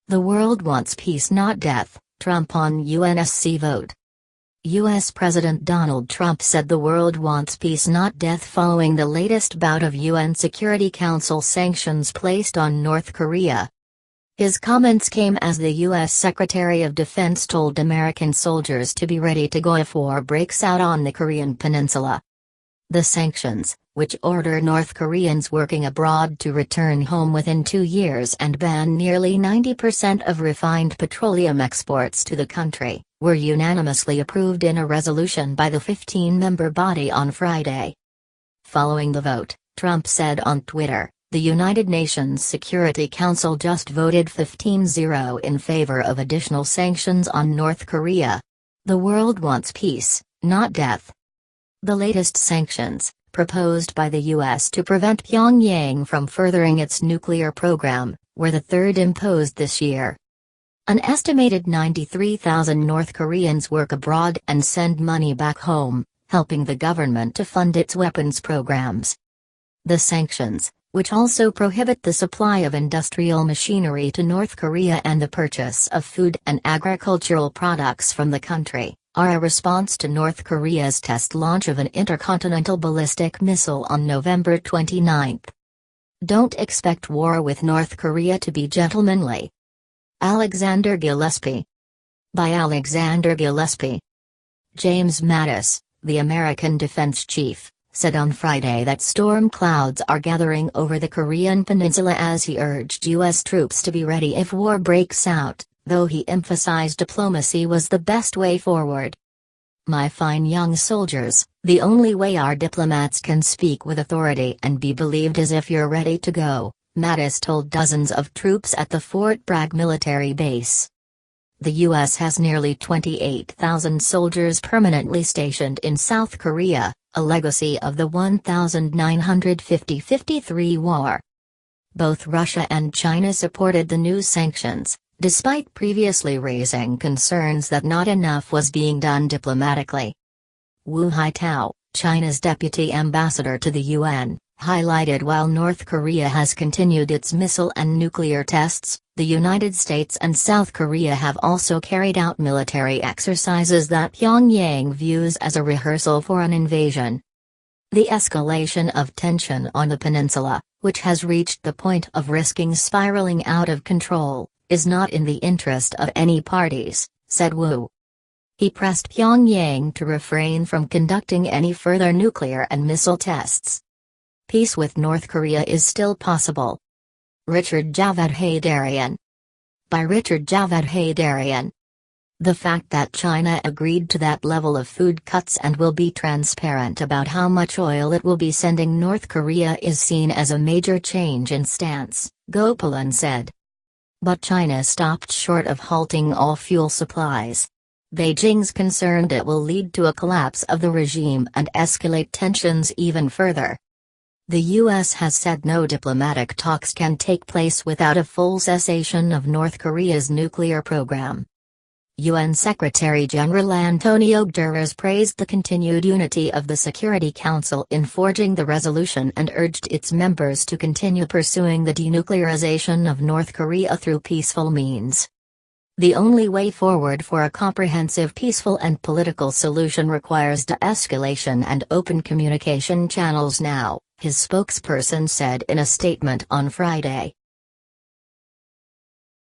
The world wants peace, not death, Trump on UNSC vote. U.S. President Donald Trump said the world wants peace, not death, following the latest bout of UN Security Council sanctions placed on North Korea. His comments came as the U.S. Secretary of Defense told American soldiers to be ready to go if war breaks out on the Korean Peninsula. The sanctions, which order North Koreans working abroad to return home within 2 years and ban nearly 90% of refined petroleum exports to the country, were unanimously approved in a resolution by the 15-member body on Friday. Following the vote, Trump said on Twitter, "The United Nations Security Council just voted 15-0 in favor of additional sanctions on North Korea. The world wants peace, not death." The latest sanctions, proposed by the U.S. to prevent Pyongyang from furthering its nuclear program, were the third imposed this year. An estimated 93,000 North Koreans work abroad and send money back home, helping the government to fund its weapons programs. The sanctions, which also prohibit the supply of industrial machinery to North Korea and the purchase of food and agricultural products from the country, are a response to North Korea's test launch of an intercontinental ballistic missile on November 29. Don't expect war with North Korea to be gentlemanly. Alexander Gillespie. By Alexander Gillespie. James Mattis, the American defense chief, said on Friday that storm clouds are gathering over the Korean Peninsula as he urged U.S. troops to be ready if war breaks out, though he emphasized diplomacy was the best way forward. "My fine young soldiers, the only way our diplomats can speak with authority and be believed is if you're ready to go," Mattis told dozens of troops at the Fort Bragg military base. The U.S. has nearly 28,000 soldiers permanently stationed in South Korea, a legacy of the 1950–53 war. Both Russia and China supported the new sanctions, despite previously raising concerns that not enough was being done diplomatically. Wu Haitao, China's deputy ambassador to the UN, highlighted while North Korea has continued its missile and nuclear tests, the United States and South Korea have also carried out military exercises that Pyongyang views as a rehearsal for an invasion. The escalation of tension on the peninsula, which has reached the point of risking spiraling out of control, is not in the interest of any parties, said Wu. He pressed Pyongyang to refrain from conducting any further nuclear and missile tests. Peace with North Korea is still possible. Richard Javad Haydarian. By Richard Javad Haydarian. The fact that China agreed to that level of food cuts and will be transparent about how much oil it will be sending North Korea is seen as a major change in stance, Gopalan said. But China stopped short of halting all fuel supplies. Beijing's concerned it will lead to a collapse of the regime and escalate tensions even further. The U.S. has said no diplomatic talks can take place without a full cessation of North Korea's nuclear program. UN Secretary-General Antonio Guterres praised the continued unity of the Security Council in forging the resolution and urged its members to continue pursuing the denuclearization of North Korea through peaceful means. The only way forward for a comprehensive peaceful and political solution requires de-escalation and open communication channels now, his spokesperson said in a statement on Friday.